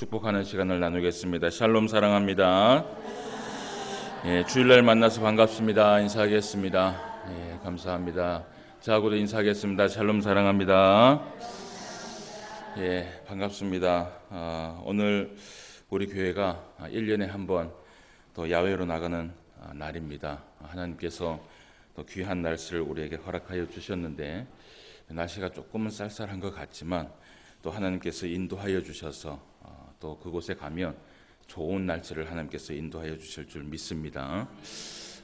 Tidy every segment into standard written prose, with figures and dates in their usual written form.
축복하는 시간을 나누겠습니다. 샬롬 사랑합니다. 주일날 만나서 반갑습니다. 인사하겠습니다. 감사합니다. 저하고도 인사하겠습니다. 샬롬 사랑합니다. 반갑습니다. 오늘 우리 교회가 1년에 한 번 또 야외로 나가는 날입니다. 하나님께서 또 귀한 날씨를 우리에게 허락하여 주셨는데 날씨가 조금은 쌀쌀한 것 같지만 또 하나님께서 인도하여 주셔서 또 그곳에 가면 좋은 날씨를 하나님께서 인도하여 주실 줄 믿습니다.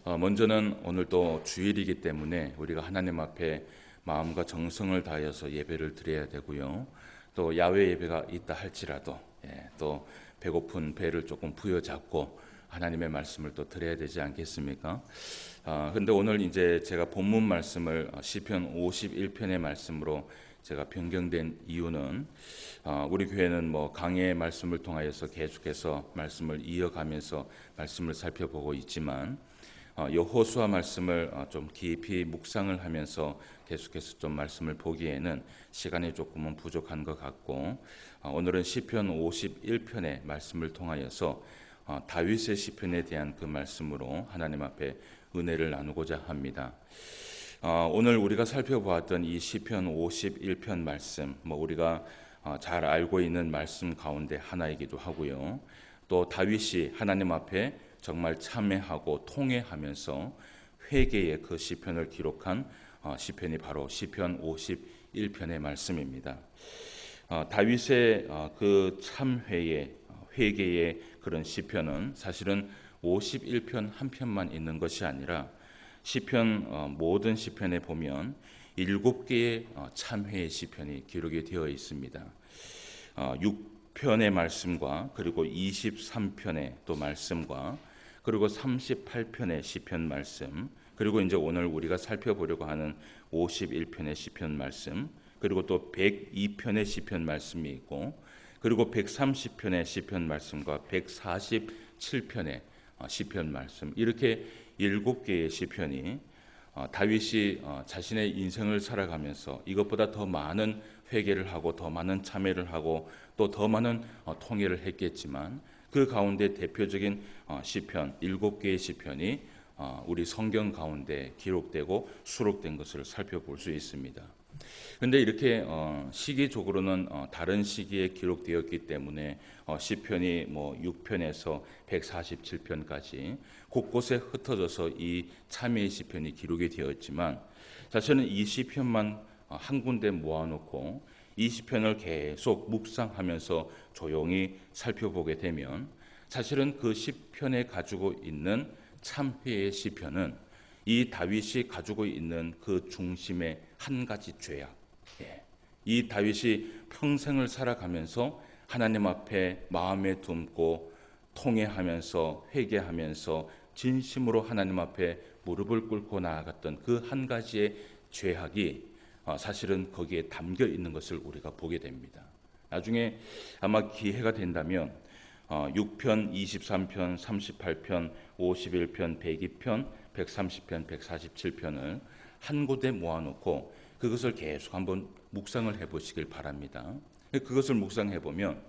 먼저는 오늘 또 주일이기 때문에 우리가 하나님 앞에 마음과 정성을 다하여서 예배를 드려야 되고요. 또 야외 예배가 있다 할지라도 또 배고픈 배를 조금 부여잡고 하나님의 말씀을 또 드려야 되지 않겠습니까? 근데 오늘 이제 제가 본문 말씀을 시편 51편의 말씀으로 제가 변경된 이유는 우리 교회는 뭐 강해의 말씀을 통하여서 계속해서 말씀을 이어가면서 말씀을 살펴보고 있지만 여호수아 말씀을 좀 깊이 묵상을 하면서 계속해서 좀 말씀을 보기에는 시간이 조금은 부족한 것 같고 오늘은 시편 51편의 말씀을 통하여서 다윗의 시편에 대한 그 말씀으로 하나님 앞에 은혜를 나누고자 합니다. 오늘 우리가 살펴보았던 이 시편 51편 말씀, 우리가 잘 알고 있는 말씀 가운데 하나이기도 하고요. 또 다윗이 하나님 앞에 정말 참회하고 통회하면서 회개의 그 시편을 기록한 시편이 바로 시편 51편의 말씀입니다. 다윗의 그 참회의 회개의 그런 시편은 사실은 51편 한 편만 있는 것이 아니라 시편 모든 시편에 보면 7개의 참회의 시편이 기록이 되어 있습니다. 6편의 말씀과 그리고 23편의 또 말씀과 그리고 38편의 시편 말씀 그리고 이제 오늘 우리가 살펴보려고 하는 51편의 시편 말씀 그리고 또 102편의 시편 말씀이 있고 그리고 130편의 시편 말씀과 147편의 시편 말씀 이렇게 7개의 시편이 다윗이 자신의 인생을 살아가면서 이것보다 더 많은 회개를 하고 더 많은 참회를 하고 또 더 많은 통회를 했겠지만 그 가운데 대표적인 시편 7개의 시편이 우리 성경 가운데 기록되고 수록된 것을 살펴볼 수 있습니다. 그런데 이렇게 시기적으로는 다른 시기에 기록되었기 때문에 시편이 6편에서 147편까지 곳곳에 흩어져서 이 참회의 시편이 기록이 되었지만 사실은 이 시편만 한 군데 모아놓고 이 시편을 계속 묵상하면서 조용히 살펴보게 되면 사실은 그 시편에 가지고 있는 참회의 시편은 이 다윗이 가지고 있는 그 중심의 한 가지 죄악, 이 다윗이 평생을 살아가면서 하나님 앞에 마음에 품고 통회하면서 회개하면서 진심으로 하나님 앞에 무릎을 꿇고 나아갔던 그 한 가지의 죄악이 사실은 거기에 담겨 있는 것을 우리가 보게 됩니다. 나중에 아마 기회가 된다면 6편, 23편, 38편, 51편, 102편, 130편, 147편을 한 곳에 모아놓고 그것을 계속 한번 묵상을 해보시길 바랍니다. 그것을 묵상해보면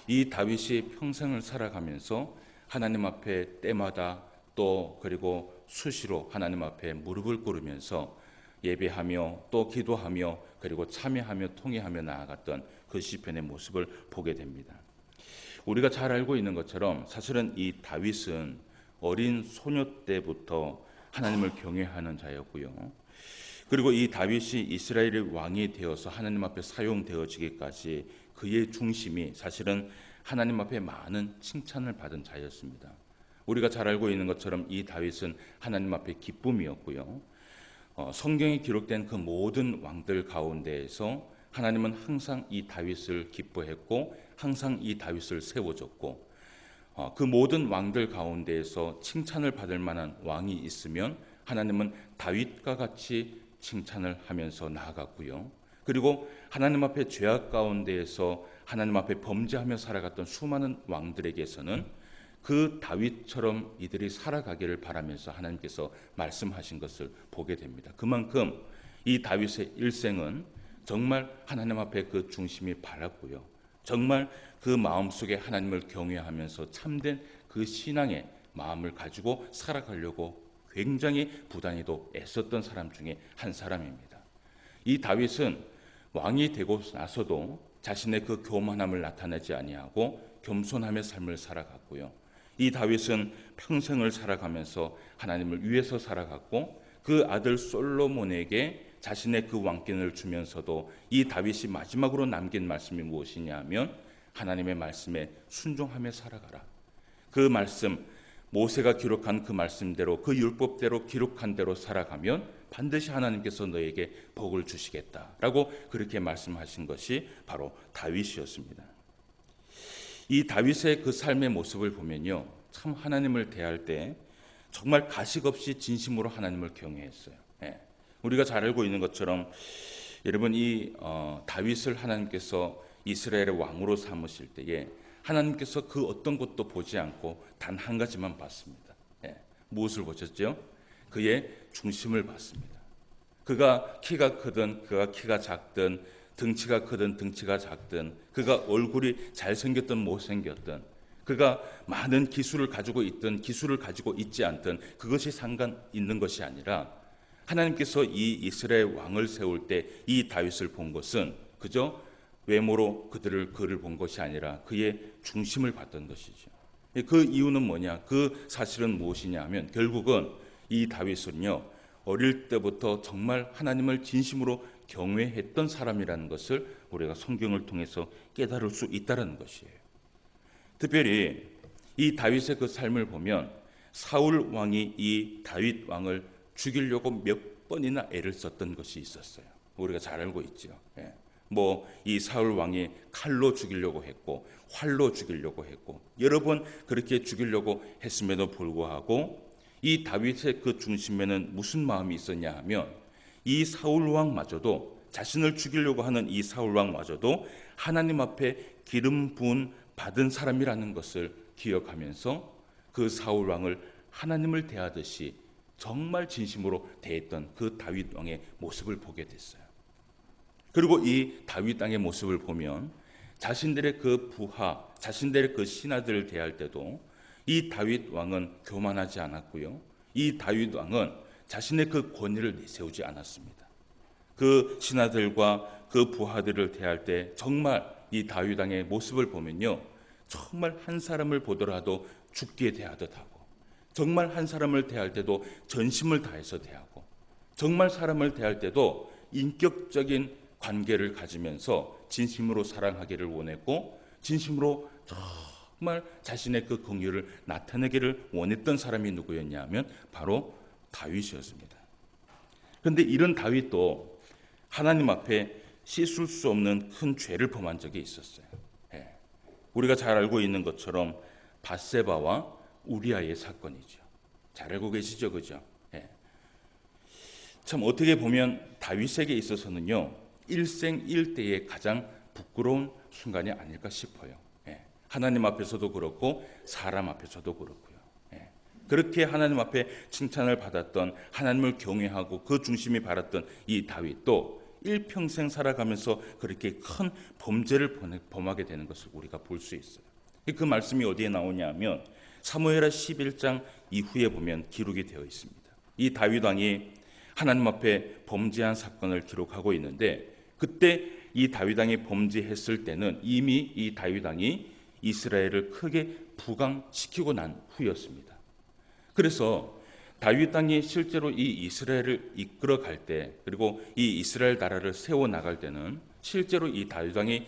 이 다윗이 평생을 살아가면서 하나님 앞에 때마다 또 그리고 수시로 하나님 앞에 무릎을 꿇으면서 예배하며 또 기도하며 그리고 참회하며 통회하며 나아갔던 그 시편의 모습을 보게 됩니다. 우리가 잘 알고 있는 것처럼 사실은 이 다윗은 어린 소녀 때부터 하나님을 경외하는 자였고요. 그리고 이 다윗이 이스라엘의 왕이 되어서 하나님 앞에 사용되어지기까지 그의 중심이 사실은 하나님 앞에 많은 칭찬을 받은 자였습니다. 우리가 잘 알고 있는 것처럼 이 다윗은 하나님 앞에 기쁨이었고요. 성경에 기록된 그 모든 왕들 가운데에서 하나님은 항상 이 다윗을 기뻐했고 항상 이 다윗을 세워줬고 그 모든 왕들 가운데에서 칭찬을 받을 만한 왕이 있으면 하나님은 다윗과 같이 칭찬을 하면서 나아갔고요. 그리고 하나님 앞에 죄악 가운데에서 하나님 앞에 범죄하며 살아갔던 수많은 왕들에게서는 그 다윗처럼 이들이 살아가기를 바라면서 하나님께서 말씀하신 것을 보게 됩니다. 그만큼 이 다윗의 일생은 정말 하나님 앞에 그 중심이 바랐고요. 정말 그 마음속에 하나님을 경외하면서 참된 그 신앙의 마음을 가지고 살아가려고 굉장히 부단히도 애썼던 사람 중에 한 사람입니다. 이 다윗은 왕이 되고 나서도 자신의 그 교만함을 나타내지 아니하고 겸손함의 삶을 살아갔고요. 이 다윗은 평생을 살아가면서 하나님을 위해서 살아갔고 그 아들 솔로몬에게 자신의 그 왕권을 주면서도 이 다윗이 마지막으로 남긴 말씀이 무엇이냐 하면 하나님의 말씀에 순종하며 살아가라. 그 말씀, 모세가 기록한 그 말씀대로 그 율법대로 기록한 대로 살아가면 반드시 하나님께서 너에게 복을 주시겠다라고 그렇게 말씀하신 것이 바로 다윗이었습니다. 이 다윗의 그 삶의 모습을 보면요, 참 하나님을 대할 때 정말 가식 없이 진심으로 하나님을 경외했어요. 우리가 잘 알고 있는 것처럼 여러분 이 다윗을 하나님께서 이스라엘의 왕으로 삼으실 때에 하나님께서 그 어떤 것도 보지 않고 단 한 가지만 봤습니다. 무엇을 보셨죠? 그의 중심을 봤습니다. 그가 키가 크든 그가 키가 작든 등치가 크든 등치가 작든 그가 얼굴이 잘생겼든 못생겼든 그가 많은 기술을 가지고 있든 기술을 가지고 있지 않든 그것이 상관 있는 것이 아니라 하나님께서 이 이스라엘 왕을 세울 때 이 다윗을 본 것은 그저 외모로 그를 본 것이 아니라 그의 중심을 봤던 것이죠. 그 이유는 뭐냐? 그 사실은 무엇이냐 하면 결국은 이 다윗은요, 어릴 때부터 정말 하나님을 진심으로 경외했던 사람이라는 것을 우리가 성경을 통해서 깨달을 수 있다는 것이에요. 특별히 이 다윗의 그 삶을 보면 사울 왕이 이 다윗 왕을 죽이려고 몇 번이나 애를 썼던 것이 있었어요. 우리가 잘 알고 있죠. 이 사울 왕이 칼로 죽이려고 했고 활로 죽이려고 했고 여러 번 그렇게 죽이려고 했음에도 불구하고 이 다윗의 그 중심에는 무슨 마음이 있었냐 하면 이 사울 왕마저도 자신을 죽이려고 하는 이 사울 왕마저도 하나님 앞에 기름 부은 받은 사람이라는 것을 기억하면서 그 사울 왕을 하나님을 대하듯이 정말 진심으로 대했던 그 다윗 왕의 모습을 보게 됐어요. 그리고 이 다윗 왕의 모습을 보면 자신들의 그 부하, 자신들의 그 신하들을 대할 때도 이 다윗 왕은 교만하지 않았고요. 이 다윗 왕은 자신의 그 권위를 내세우지 않았습니다. 그 신하들과 그 부하들을 대할 때 정말 이 다윗 왕의 모습을 보면요, 정말 한 사람을 보더라도 죽게 대하듯 하고 정말 한 사람을 대할 때도 전심을 다해서 대하고 정말 사람을 대할 때도 인격적인 관계를 가지면서 진심으로 사랑하기를 원했고 진심으로 정말 자신의 그 긍휼을 나타내기를 원했던 사람이 누구였냐 하면 바로 다윗이었습니다. 그런데 이런 다윗도 하나님 앞에 씻을 수 없는 큰 죄를 범한 적이 있었어요. 우리가 잘 알고 있는 것처럼 밧세바와 우리아의 사건이죠. 잘 알고 계시죠, 그죠? 참 어떻게 보면 다윗에게 있어서는요, 일생일대의 가장 부끄러운 순간이 아닐까 싶어요. 하나님 앞에서도 그렇고 사람 앞에서도 그렇고요. 그렇게 하나님 앞에 칭찬을 받았던, 하나님을 경외하고 그 중심이 바랐던 이 다윗도 일평생 살아가면서 그렇게 큰 범죄를 범하게 되는 것을 우리가 볼 수 있어요. 그 말씀이 어디에 나오냐 하면 사무엘하 11장 이후에 보면 기록이 되어 있습니다. 이 다윗 왕이 하나님 앞에 범죄한 사건을 기록하고 있는데 그때 이 다윗 왕이 범죄했을 때는 이미 이 다윗 왕이 이스라엘을 크게 부강시키고 난 후였습니다. 그래서 다윗 왕이 실제로 이 이스라엘을 이끌어 갈 때 그리고 이 이스라엘 나라를 세워 나갈 때는 실제로 이 다윗 왕이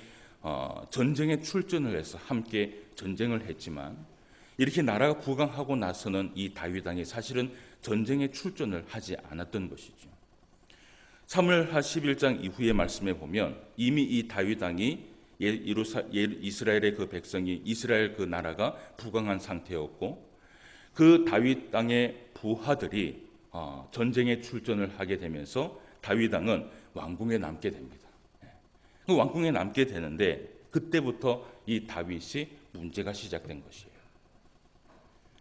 전쟁에 출전을 해서 함께 전쟁을 했지만 이렇게 나라가 부강하고 나서는 이 다윗 왕이 사실은 전쟁에 출전을 하지 않았던 것이죠. 사무엘하 11장 이후의 말씀에 보면 이미 이 다윗 왕이 이스라엘의 그 백성이 이스라엘 그 나라가 부강한 상태였고 그 다윗 왕의 부하들이 전쟁에 출전을 하게 되면서 다윗 왕은 왕궁에 남게 됩니다. 그 왕궁에 남게 되는데 그때부터 이 다윗이 문제가 시작된 것이에요.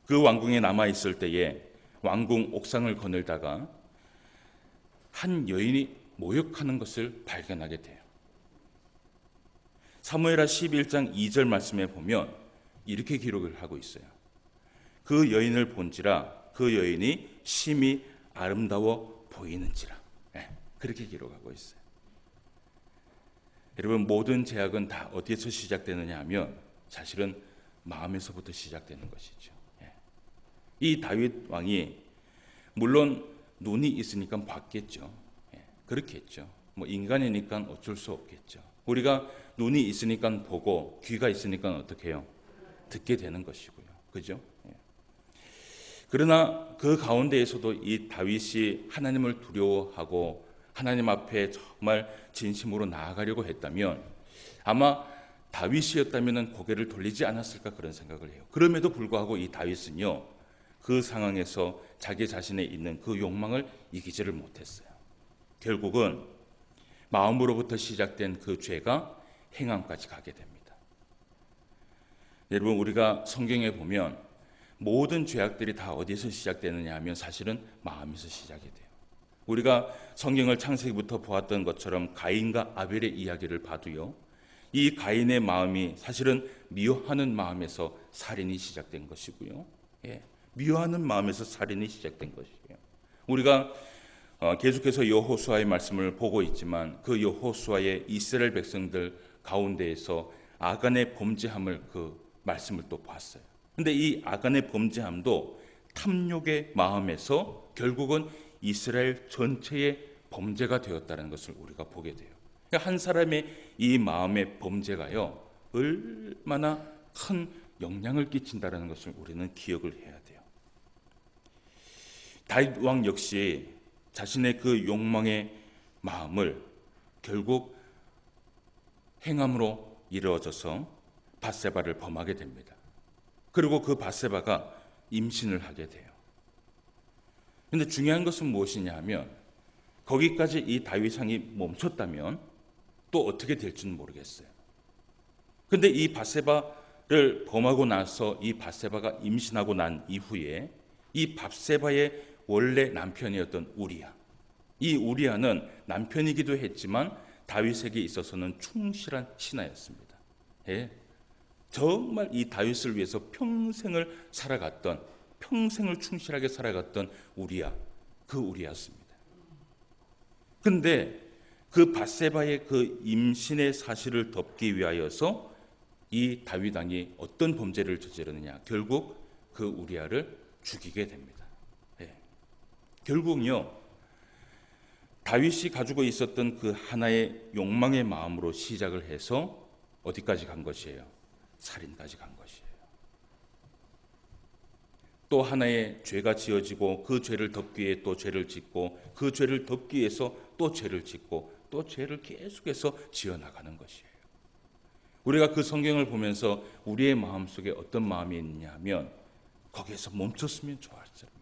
그 왕궁에 남아 있을 때에 왕궁 옥상을 거닐다가 한 여인이 모욕하는 것을 발견하게 돼요. 사무엘하 11장 2절 말씀에 보면 이렇게 기록을 하고 있어요. 그 여인을 본지라 그 여인이 심히 아름다워 보이는지라. 그렇게 기록하고 있어요. 여러분, 모든 제약은 다 어디에서 시작되느냐 하면 사실은 마음에서부터 시작되는 것이죠. 이 다윗 왕이 물론 눈이 있으니까 봤겠죠. 그렇겠죠. 뭐 인간이니까 어쩔 수 없겠죠. 우리가 눈이 있으니까 보고 귀가 있으니까 어떻게 해요? 듣게 되는 것이고요. 그죠? 그러나 그 가운데에서도 이 다윗이 하나님을 두려워하고 하나님 앞에 정말 진심으로 나아가려고 했다면 아마 다윗이었다면 고개를 돌리지 않았을까 그런 생각을 해요. 그럼에도 불구하고 이 다윗은요, 그 상황에서 자기 자신에 있는 그 욕망을 이기지를 못했어요. 결국은 마음으로부터 시작된 그 죄가 행함까지 가게 됩니다. 여러분, 우리가 성경에 보면 모든 죄악들이 다 어디서 시작되느냐 하면 사실은 마음에서 시작이 돼요. 우리가 성경을 창세기부터 보았던 것처럼 가인과 아벨의 이야기를 봐도요, 이 가인의 마음이 사실은 미워하는 마음에서 살인이 시작된 것이고요. 미워하는 마음에서 살인이 시작된 것이에요. 우리가 계속해서 여호수아의 말씀을 보고 있지만 그 여호수아의 이스라엘 백성들 가운데에서 아간의 범죄함을 그 말씀을 또 봤어요. 근데 이 아간의 범죄함도 탐욕의 마음에서 결국은 이스라엘 전체의 범죄가 되었다는 것을 우리가 보게 돼요. 그러니까 한 사람의 이 마음의 범죄가요, 얼마나 큰 영향을 끼친다는 것을 우리는 기억을 해야 돼요. 다윗 왕 역시 자신의 그 욕망의 마음을 결국 행함으로 이루어져서 밧세바를 범하게 됩니다. 그리고 그 밧세바가 임신을 하게 돼요. 그런데 중요한 것은 무엇이냐 하면 거기까지 이 다윗 왕이 멈췄다면 또 어떻게 될지는 모르겠어요. 그런데 이 밧세바를 범하고 나서 이 밧세바가 임신하고 난 이후에 이 밧세바의 원래 남편이었던 우리야, 이 우리야는 남편이기도 했지만 다윗에게 있어서는 충실한 신하였습니다. 정말 이 다윗을 위해서 평생을 충실하게 살아갔던 우리야, 그 우리였습니다. 그런데 그 밧세바의 그 임신의 사실을 덮기 위하여서 이 다윗 왕이 어떤 범죄를 저지르느냐, 결국 그 우리야를 죽이게 됩니다. 결국은요, 다윗이 가지고 있었던 그 하나의 욕망의 마음으로 시작을 해서 어디까지 간 것이에요? 살인까지 간 것이에요. 또 하나의 죄가 지어지고 그 죄를 덮기 위해 또 죄를 짓고 그 죄를 덮기 위해서 또 죄를 짓고 또 죄를 계속해서 지어나가는 것이에요. 우리가 그 성경을 보면서 우리의 마음속에 어떤 마음이 있느냐 하면 거기에서 멈췄으면 좋았어요.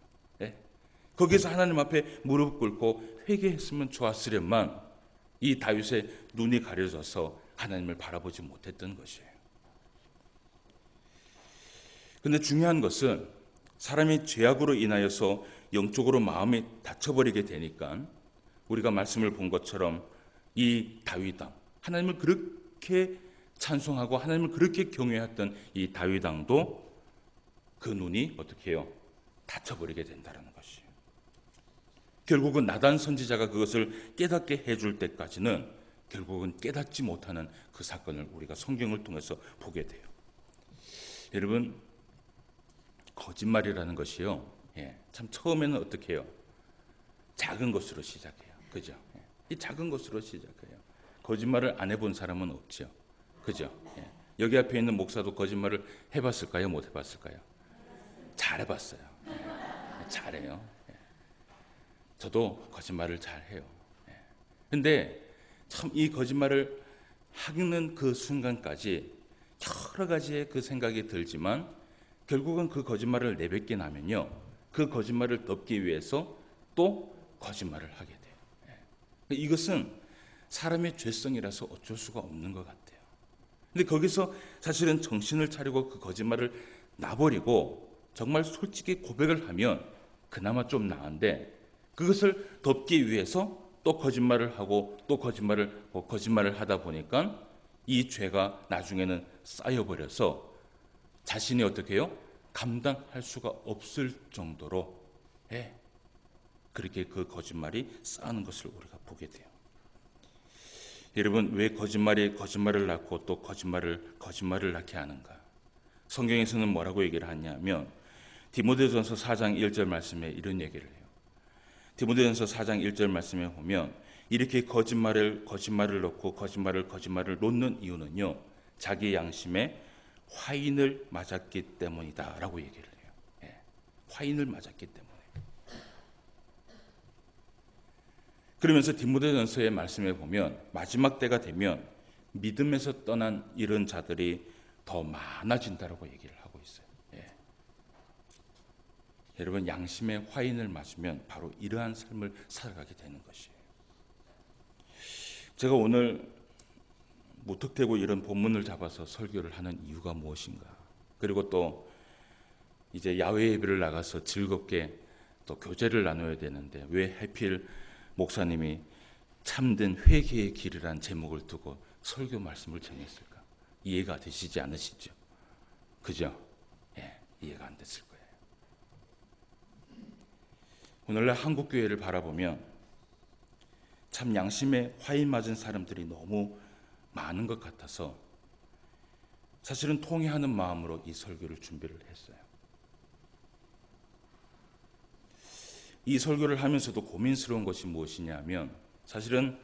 거기서 하나님 앞에 무릎 꿇고 회개했으면 좋았으련만 이 다윗의 눈이 가려져서 하나님을 바라보지 못했던 것이에요. 그런데 중요한 것은 사람이 죄악으로 인하여서 영적으로 마음이 닫혀버리게 되니까 우리가 말씀을 본 것처럼 이 다윗 왕, 하나님을 그렇게 찬송하고 하나님을 그렇게 경외했던 이 다윗 왕도 그 눈이 어떻게 해요? 닫혀버리게 된다는 것이에요. 결국은 나단 선지자가 그것을 깨닫게 해줄 때까지는 결국은 깨닫지 못하는 그 사건을 우리가 성경을 통해서 보게 돼요. 여러분, 거짓말이라는 것이요, 참 처음에는 어떻게 해요? 작은 것으로 시작해요. 그죠? 이 작은 것으로 시작해요. 거짓말을 안 해본 사람은 없죠. 그죠? 여기 앞에 있는 목사도 거짓말을 해봤을까요? 못 해봤을까요? 잘 해봤어요. 잘해요. 저도 거짓말을 잘해요. 근데 참 이 거짓말을 하는 그 순간까지 여러 가지의 그 생각이 들지만 결국은 그 거짓말을 내뱉게 나면요, 그 거짓말을 덮기 위해서 또 거짓말을 하게 돼요. 이것은 사람의 죄성이라서 어쩔 수가 없는 것 같아요. 근데 거기서 사실은 정신을 차리고 그 거짓말을 놔버리고 정말 솔직히 고백을 하면 그나마 좀 나은데 그것을 덮기 위해서 또 거짓말을 하고 또 거짓말을 하다 보니까 이 죄가 나중에는 쌓여버려서 자신이 어떻게 해요? 감당할 수가 없을 정도로 그렇게 그 거짓말이 쌓는 것을 우리가 보게 돼요. 여러분, 왜 거짓말이 거짓말을 낳고 또 거짓말을 낳게 하는가? 성경에서는 뭐라고 얘기를 하냐면 디모데전서 4장 1절 말씀에 이런 얘기를 해요. 디모데전서 4장 1절 말씀에 보면 이렇게 거짓말을 넣고 거짓말을 놓는 이유는요, 자기 양심에 화인을 맞았기 때문이다 라고 얘기를 해요. 화인을 맞았기 때문에. 그러면서 디모데전서의 말씀에 보면 마지막 때가 되면 믿음에서 떠난 이런 자들이 더 많아진다라고 얘기를 하고 있어요. 여러분, 양심의 화인을 맞으면 바로 이러한 삶을 살아가게 되는 것이에요. 제가 오늘 무턱대고 이런 본문을 잡아서 설교를 하는 이유가 무엇인가? 그리고 또 이제 야외 예배를 나가서 즐겁게 또 교제를 나눠야 되는데 왜 하필 목사님이 참된 회개의 길이란 제목을 두고 설교 말씀을 정했을까? 이해가 되시지 않으시죠? 그죠? 이해가 안 됐을 거예요. 오늘날 한국 교회를 바라보면 참 양심에 화인 맞은 사람들이 너무 많은 것 같아서 사실은 통회하는 마음으로 이 설교를 준비를 했어요. 이 설교를 하면서도 고민스러운 것이 무엇이냐면 사실은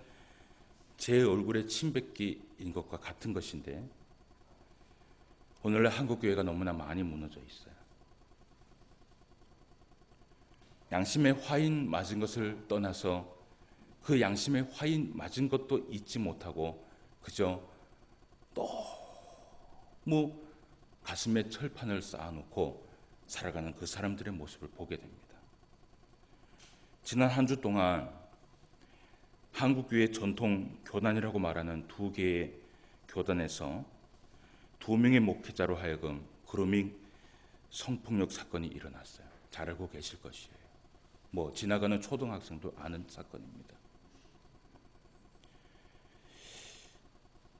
제 얼굴에 침 뱉기인 것과 같은 것인데 오늘날 한국 교회가 너무나 많이 무너져 있어요. 양심에 화인 맞은 것을 떠나서 그 양심에 화인 맞은 것도 잊지 못하고 그저 너무 가슴에 철판을 쌓아놓고 살아가는 그 사람들의 모습을 보게 됩니다. 지난 한 주 동안 한국교회 전통 교단이라고 말하는 두 개의 교단에서 2명의 목회자로 하여금 그루밍 성폭력 사건이 일어났어요. 잘 알고 계실 것이에요. 지나가는 초등학생도 아는 사건입니다.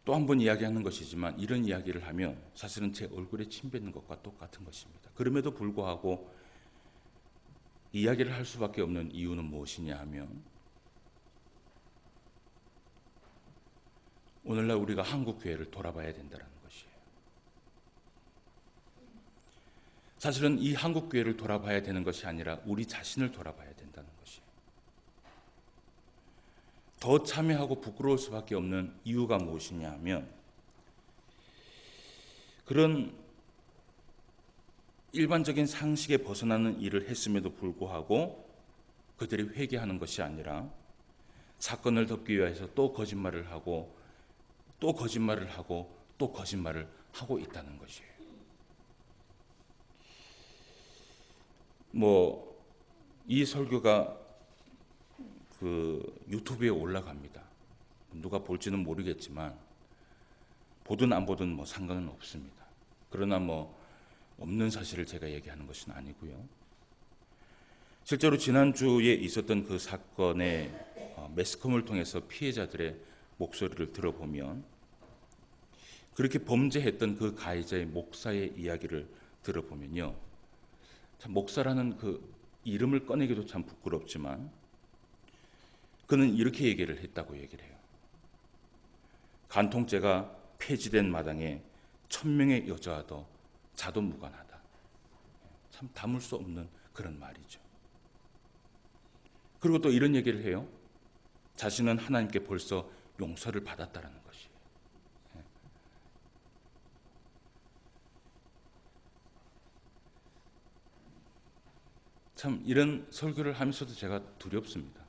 또 한 번 이야기하는 것이지만 이런 이야기를 하면 사실은 제 얼굴에 침 뱉는 것과 똑같은 것입니다. 그럼에도 불구하고 이야기를 할 수밖에 없는 이유는 무엇이냐 하면 오늘날 우리가 한국 교회를 돌아봐야 된다는 것이에요. 사실은 이 한국 교회를 돌아봐야 되는 것이 아니라 우리 자신을 돌아봐야 된다는 것이에요. 더 참회하고 부끄러울 수밖에 없는 이유가 무엇이냐 하면 그런 일반적인 상식에 벗어나는 일을 했음에도 불구하고 그들이 회개하는 것이 아니라 사건을 덮기 위해서 또 거짓말을 하고 또 거짓말을 하고 또 거짓말을 하고 있다는 것이에요. 이 설교가 유튜브에 올라갑니다. 누가 볼지는 모르겠지만 보든 안 보든 상관은 없습니다. 그러나 없는 사실을 제가 얘기하는 것은 아니고요. 실제로 지난주에 있었던 그 사건의 매스컴을 통해서 피해자들의 목소리를 들어보면 그렇게 범죄했던 그 가해자의 목사의 이야기를 들어보면요. 참 목사라는 그 이름을 꺼내기도 참 부끄럽지만 그는 이렇게 얘기를 했다고 얘기를 해요. 간통죄가 폐지된 마당에 1000명의 여자도 자도 무관하다. 참 담을 수 없는 그런 말이죠. 그리고 또 이런 얘기를 해요. 자신은 하나님께 벌써 용서를 받았다는 것이에요. 참 이런 설교를 하면서도 제가 두렵습니다.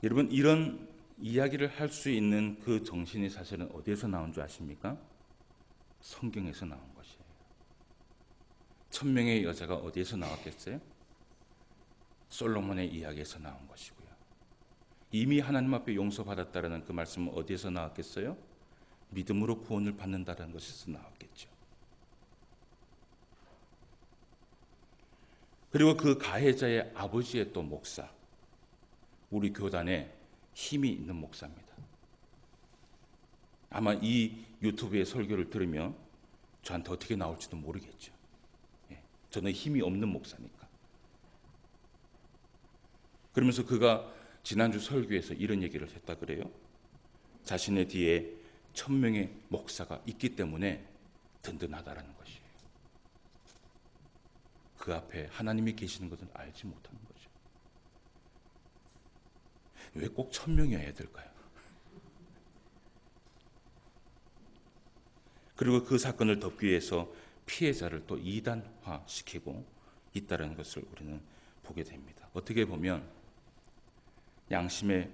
여러분, 이런 이야기를 할 수 있는 그 정신이 사실은 어디에서 나온 줄 아십니까? 성경에서 나온 것이에요. 1000명의 여자가 어디에서 나왔겠어요? 솔로몬의 이야기에서 나온 것이고요. 이미 하나님 앞에 용서받았다는 그 말씀은 어디에서 나왔겠어요? 믿음으로 구원을 받는다는 것에서 나왔겠죠. 그리고 그 가해자의 아버지의 또 목사, 우리 교단에 힘이 있는 목사입니다. 아마 이 유튜브의 설교를 들으면 저한테 어떻게 나올지도 모르겠죠. 저는 힘이 없는 목사니까. 그러면서 그가 지난주 설교에서 이런 얘기를 했다 그래요. 자신의 뒤에 1000명의 목사가 있기 때문에 든든하다라는 것이에요. 그 앞에 하나님이 계시는 것은 알지 못하는 거죠. 왜 꼭 1000명이어야 될까요? 그리고 그 사건을 덮기 위해서 피해자를 또 이단화시키고 있다는 것을 우리는 보게 됩니다. 어떻게 보면 양심의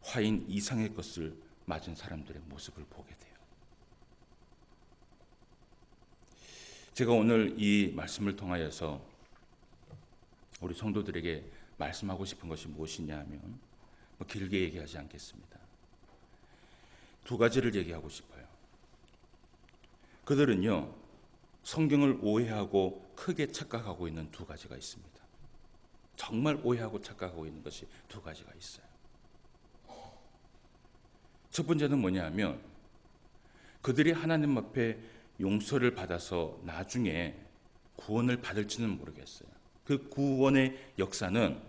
화인 이상의 것을 맞은 사람들의 모습을 보게 돼요. 제가 오늘 이 말씀을 통하여서 우리 성도들에게 말씀하고 싶은 것이 무엇이냐 하면 길게 얘기하지 않겠습니다. 두 가지를 얘기하고 싶어요. 그들은요, 성경을 오해하고 크게 착각하고 있는 두 가지가 있습니다. 정말 오해하고 착각하고 있는 것이 두 가지가 있어요. 첫 번째는 뭐냐 하면 그들이 하나님 앞에 용서를 받아서 나중에 구원을 받을지는 모르겠어요. 그 구원의 역사는,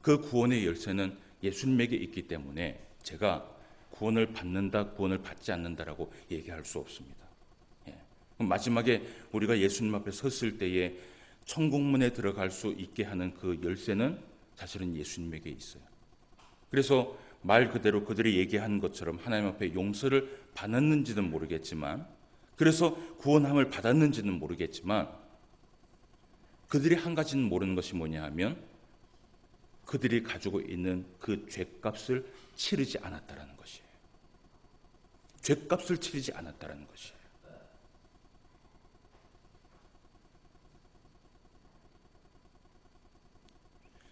그 구원의 열쇠는 예수님에게 있기 때문에 제가 구원을 받는다, 구원을 받지 않는다라고 얘기할 수 없습니다. 마지막에 우리가 예수님 앞에 섰을 때에 천국문에 들어갈 수 있게 하는 그 열쇠는 사실은 예수님에게 있어요. 그래서 말 그대로 그들이 얘기한 것처럼 하나님 앞에 용서를 받았는지는 모르겠지만, 그래서 구원함을 받았는지는 모르겠지만, 그들이 한 가지는 모르는 것이 뭐냐 하면 그들이 가지고 있는 그 죗값을 치르지 않았다라는 것이에요. 죗값을 치르지 않았다라는 것이에요.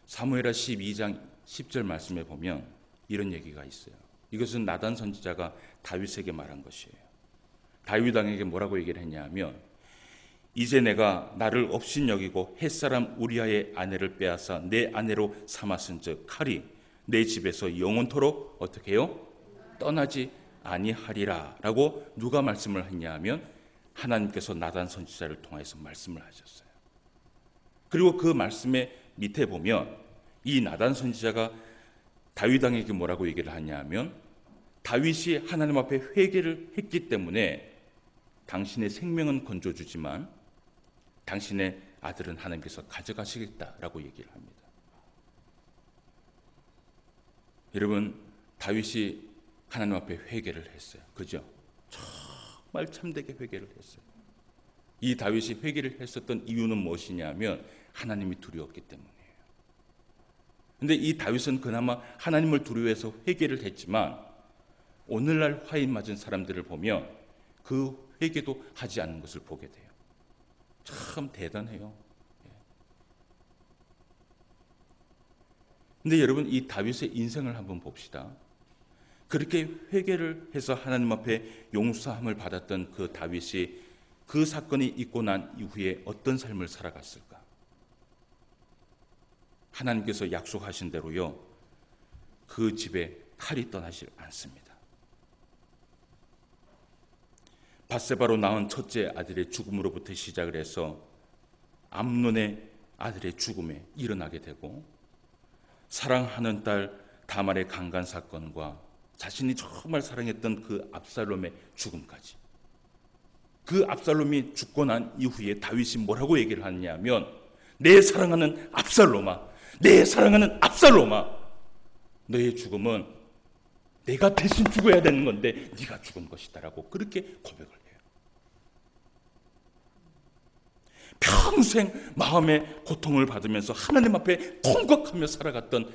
사무엘하 12장 10절 말씀에 보면 이런 얘기가 있어요. 이것은 나단 선지자가 다윗에게 말한 것이에요. 다윗 왕에게 뭐라고 얘기를 했냐면, 이제 내가 나를 업신여기고 햇사람 우리아의 아내를 빼앗아 내 아내로 삼았은즉 칼이 내 집에서 영원토록 어떻게 해요? 떠나지 아니하리라 라고 누가 말씀을 했냐면 하나님께서 나단 선지자를 통해서 말씀을 하셨어요. 그리고 그 말씀의 밑에 보면 이 나단 선지자가 다윗 왕에게 뭐라고 얘기를 하냐면, 다윗이 하나님 앞에 회개를 했기 때문에 당신의 생명은 건져주지만 당신의 아들은 하나님께서 가져가시겠다라고 얘기를 합니다. 여러분, 다윗이 하나님 앞에 회개를 했어요. 그죠? 정말 참되게 회개를 했어요. 이 다윗이 회개를 했었던 이유는 무엇이냐면 하나님이 두려웠기 때문이에요. 그런데 이 다윗은 그나마 하나님을 두려워해서 회개를 했지만 오늘날 화인 맞은 사람들을 보면 그 회개도 하지 않는 것을 보게 돼요. 참 대단해요. 근데 여러분, 이 다윗의 인생을 한번 봅시다. 그렇게 회개를 해서 하나님 앞에 용서함을 받았던 그 다윗이 그 사건이 있고 난 이후에 어떤 삶을 살아갔을까? 하나님께서 약속하신 대로요, 그 집에 칼이 떠나질 않습니다. 밧세바로 낳은 첫째 아들의 죽음으로부터 시작을 해서 암논의 아들의 죽음에 일어나게 되고, 사랑하는 딸 다말의 강간 사건과 자신이 정말 사랑했던 그 압살롬의 죽음까지, 그 압살롬이 죽고 난 이후에 다윗이 뭐라고 얘기를 하냐면, 내 사랑하는 압살롬아, 내 사랑하는 압살롬아, 너의 죽음은 내가 대신 죽어야 되는 건데 네가 죽은 것이다 라고 그렇게 고백을 해요. 평생 마음의 고통을 받으면서 하나님 앞에 통곡하며 살아갔던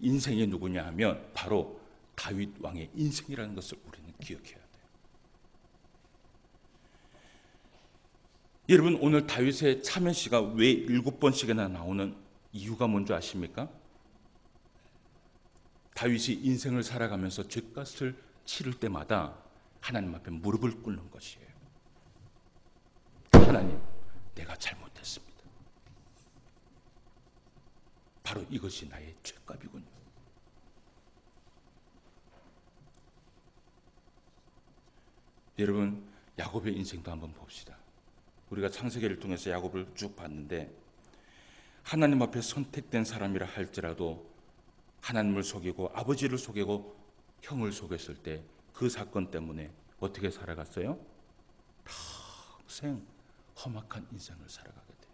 인생이 누구냐 하면 바로 다윗 왕의 인생이라는 것을 우리는 기억해야 돼요. 여러분, 오늘 다윗의 차면시가 왜 7번씩이나 나오는 이유가 뭔지 아십니까? 다윗이 인생을 살아가면서 죗값을 치를 때마다 하나님 앞에 무릎을 꿇는 것이에요. 하나님, 내가 잘못했습니다. 바로 이것이 나의 죗값이군요. 여러분, 야곱의 인생도 한번 봅시다. 우리가 창세기를 통해서 야곱을 쭉 봤는데 하나님 앞에 선택된 사람이라 할지라도 하나님을 속이고 아버지를 속이고 형을 속였을 때 그 사건 때문에 어떻게 살아갔어요? 평생 험악한 인생을 살아가게 돼요.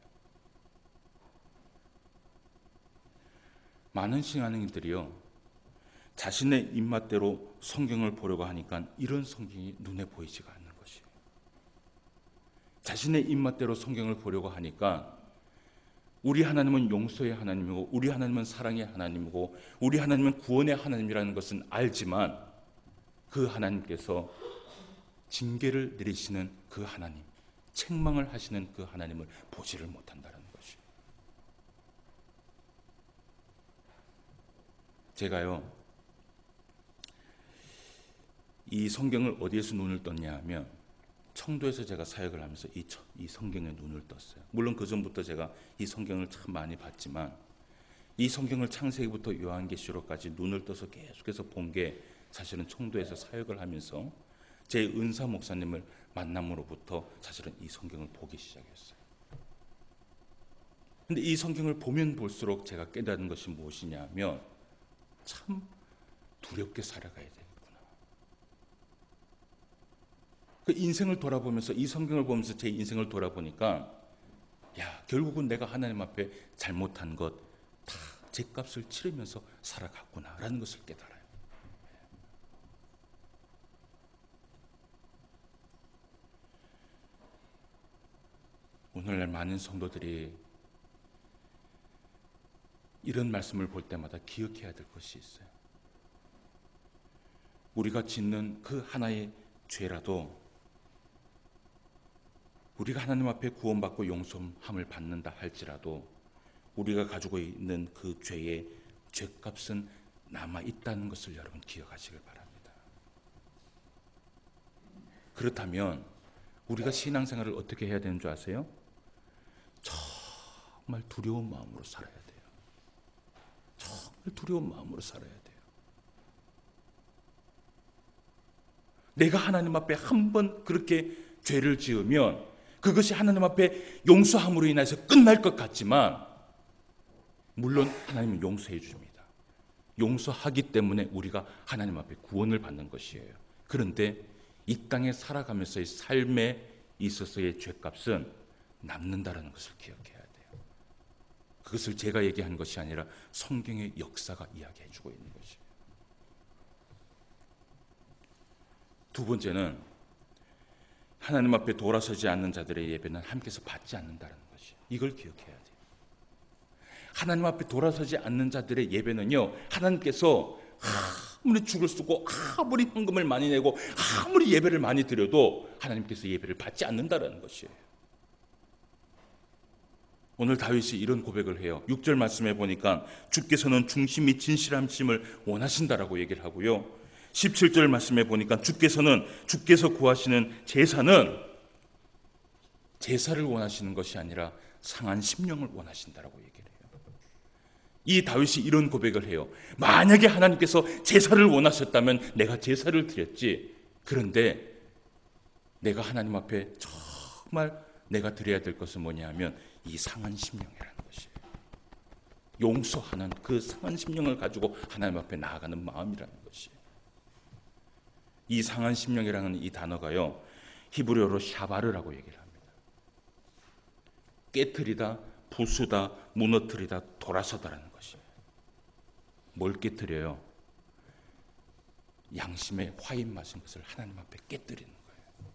많은 신앙인들이요, 자신의 입맛대로 성경을 보려고 하니까 이런 성경이 눈에 보이지가 않는 것이에요. 자신의 입맛대로 성경을 보려고 하니까 우리 하나님은 용서의 하나님이고 우리 하나님은 사랑의 하나님이고 우리 하나님은 구원의 하나님이라는 것은 알지만 그 하나님께서 징계를 내리시는 그 하나님, 책망을 하시는 그 하나님을 보지를 못한다는 것이에요. 제가요, 이 성경을 어디에서 눈을 떴냐 하면 청도에서 제가 사역을 하면서 이 성경에 눈을 떴어요. 물론 그 전부터 제가 이 성경을 참 많이 봤지만 이 성경을 창세기부터 요한계시록까지 눈을 떠서 계속해서 본 게 사실은 청도에서 사역을 하면서 제 은사 목사님을 만남으로부터 사실은 이 성경을 보기 시작했어요. 근데 이 성경을 보면 볼수록 제가 깨닫는 것이 무엇이냐면 참 두렵게 살아가야 되겠구나. 그 인생을 돌아보면서 이 성경을 보면서 제 인생을 돌아보니까 야, 결국은 내가 하나님 앞에 잘못한 것 다 죗값을 치르면서 살아갔구나라는 것을 깨달아요. 오늘날 많은 성도들이 이런 말씀을 볼 때마다 기억해야 될 것이 있어요. 우리가 짓는 그 하나의 죄라도 우리가 하나님 앞에 구원받고 용서함을 받는다 할지라도 우리가 가지고 있는 그 죄의 죄값은 남아있다는 것을 여러분 기억하시길 바랍니다. 그렇다면 우리가 신앙생활을 어떻게 해야 되는 줄 아세요? 정말 두려운 마음으로 살아야 돼요. 정말 두려운 마음으로 살아야 돼요. 내가 하나님 앞에 한 번 그렇게 죄를 지으면 그것이 하나님 앞에 용서함으로 인해서 끝날 것 같지만 물론 하나님은 용서해 주십니다. 용서하기 때문에 우리가 하나님 앞에 구원을 받는 것이에요. 그런데 이 땅에 살아가면서의 삶에 있어서의 죄값은 남는다는 것을 기억해야 돼요. 그것을 제가 얘기한 것이 아니라 성경의 역사가 이야기해 주고 있는 것이에요. 두 번째는 하나님 앞에 돌아서지 않는 자들의 예배는 하나님께서 받지 않는다는 것이에요. 이걸 기억해야 돼요. 하나님 앞에 돌아서지 않는 자들의 예배는요, 하나님께서 아무리 죽을 쓰고 아무리 헌금을 많이 내고 아무리 예배를 많이 드려도 하나님께서 예배를 받지 않는다는 것이에요. 오늘 다윗이 이런 고백을 해요. 6절 말씀에 보니까 주께서는 중심이 진실함심을 원하신다라고 얘기를 하고요. 17절 말씀에 보니까 주께서 구하시는 제사를 원하시는 것이 아니라 상한 심령을 원하신다라고 얘기를 해요. 이 다윗이 이런 고백을 해요. 만약에 하나님께서 제사를 원하셨다면 내가 제사를 드렸지. 그런데 내가 하나님 앞에 정말 내가 드려야 될 것은 뭐냐면 이 상한 심령이라는 것이에요. 용서하는 그 상한 심령을 가지고 하나님 앞에 나아가는 마음이라는 것이에요. 이 상한 심령이라는 이 단어가요, 히브리어로 샤바르라고 얘기를 합니다. 깨트리다, 부수다, 무너뜨리다, 돌아서다라는 것이에요. 뭘 깨트려요? 양심의 화인 맞은 것을 하나님 앞에 깨뜨리는 거예요.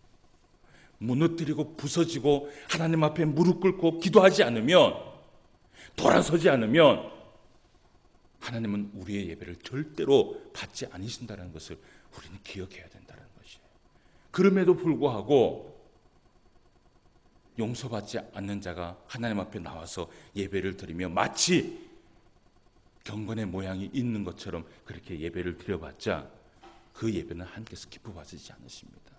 무너뜨리고 부서지고 하나님 앞에 무릎 꿇고 기도하지 않으면, 돌아서지 않으면 하나님은 우리의 예배를 절대로 받지 않으신다는 것을 우리는 기억해야 된다는 것이에요. 그럼에도 불구하고 용서받지 않는 자가 하나님 앞에 나와서 예배를 드리며 마치 경건의 모양이 있는 것처럼 그렇게 예배를 드려봤자 그 예배는 하나님께서 기뻐 받으시지 않으십니다.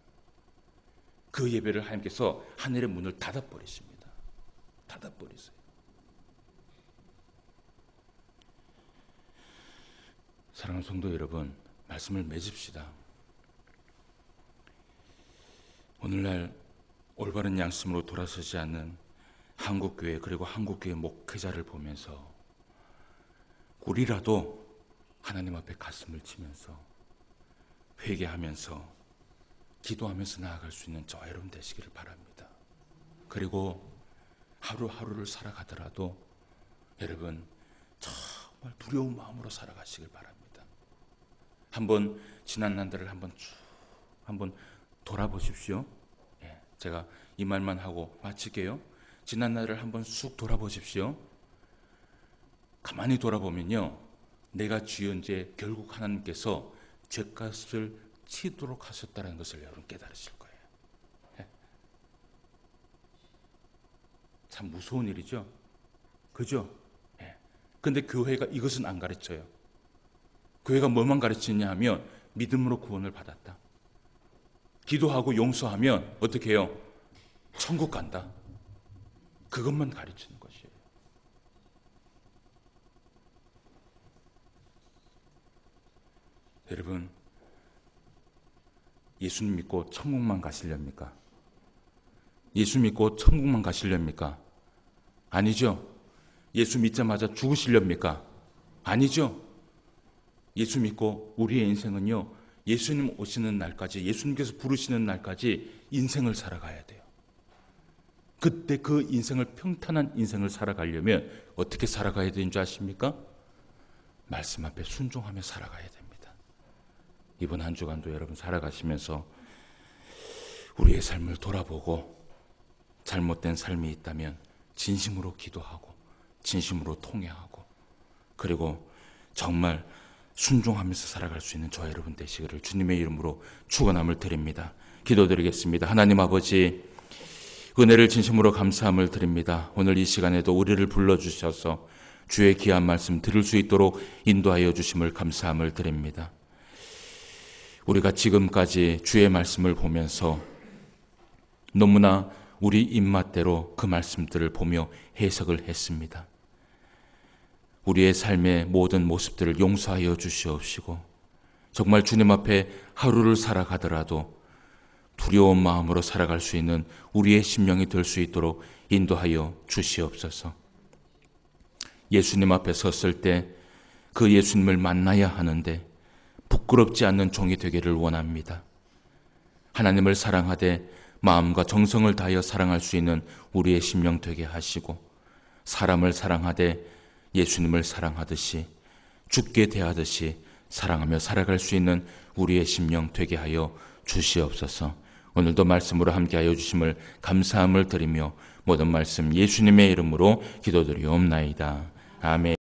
그 예배를 하나님께서 하늘의 문을 닫아버리십니다. 닫아버리세요. 사랑하는 성도 여러분, 말씀을 맺읍시다. 오늘날 올바른 양심으로 돌아서지 않는 한국교회 그리고 한국교회 목회자를 보면서 우리라도 하나님 앞에 가슴을 치면서 회개하면서 기도하면서 나아갈 수 있는 저와 여러분 되시기를 바랍니다. 그리고 하루하루를 살아가더라도 여러분 정말 두려운 마음으로 살아가시길 바랍니다. 한번 지난 날들을 한번 돌아보십시오. 제가 이 말만 하고 마칠게요. 지난 날을 한번 쑥 돌아보십시오. 가만히 돌아보면요, 내가 지은 죄 결국 하나님께서 죄값을 치도록 하셨다는 것을 여러분 깨달으실 거예요. 참 무서운 일이죠. 그죠? 근데 교회가 이것은 안 가르쳐요. 교회가 뭐만 가르치냐 하면 믿음으로 구원을 받았다. 기도하고 용서하면 어떻게 해요? 천국 간다. 그것만 가르치는 것이에요. 여러분, 예수님 믿고 천국만 가시렵니까? 예수 믿고 천국만 가시렵니까? 아니죠. 예수 믿자마자 죽으시렵니까? 아니죠. 예수 믿고 우리의 인생은요, 예수님 오시는 날까지, 예수님께서 부르시는 날까지 인생을 살아가야 돼요. 그때 그 인생을, 평탄한 인생을 살아가려면 어떻게 살아가야 되는 줄 아십니까? 말씀 앞에 순종하며 살아가야 됩니다. 이번 한 주간도 여러분 살아가시면서 우리의 삶을 돌아보고 잘못된 삶이 있다면 진심으로 기도하고 진심으로 통회하고 그리고 정말 순종하면서 살아갈 수 있는 저와 여러분 되시기를 주님의 이름으로 축원함을 드립니다. 기도드리겠습니다. 하나님 아버지, 은혜를 진심으로 감사함을 드립니다. 오늘 이 시간에도 우리를 불러주셔서 주의 귀한 말씀 들을 수 있도록 인도하여 주심을 감사함을 드립니다. 우리가 지금까지 주의 말씀을 보면서 너무나 우리 입맛대로 그 말씀들을 보며 해석을 했습니다. 우리의 삶의 모든 모습들을 용서하여 주시옵시고 정말 주님 앞에 하루를 살아가더라도 두려운 마음으로 살아갈 수 있는 우리의 심령이 될 수 있도록 인도하여 주시옵소서. 예수님 앞에 섰을 때 그 예수님을 만나야 하는데 부끄럽지 않는 종이 되기를 원합니다. 하나님을 사랑하되 마음과 정성을 다하여 사랑할 수 있는 우리의 심령 되게 하시고 사람을 사랑하되 예수님을 사랑하듯이 죽게 대하듯이 사랑하며 살아갈 수 있는 우리의 심령 되게 하여 주시옵소서. 오늘도 말씀으로 함께하여 주심을 감사함을 드리며 모든 말씀 예수님의 이름으로 기도드리옵나이다. 아멘.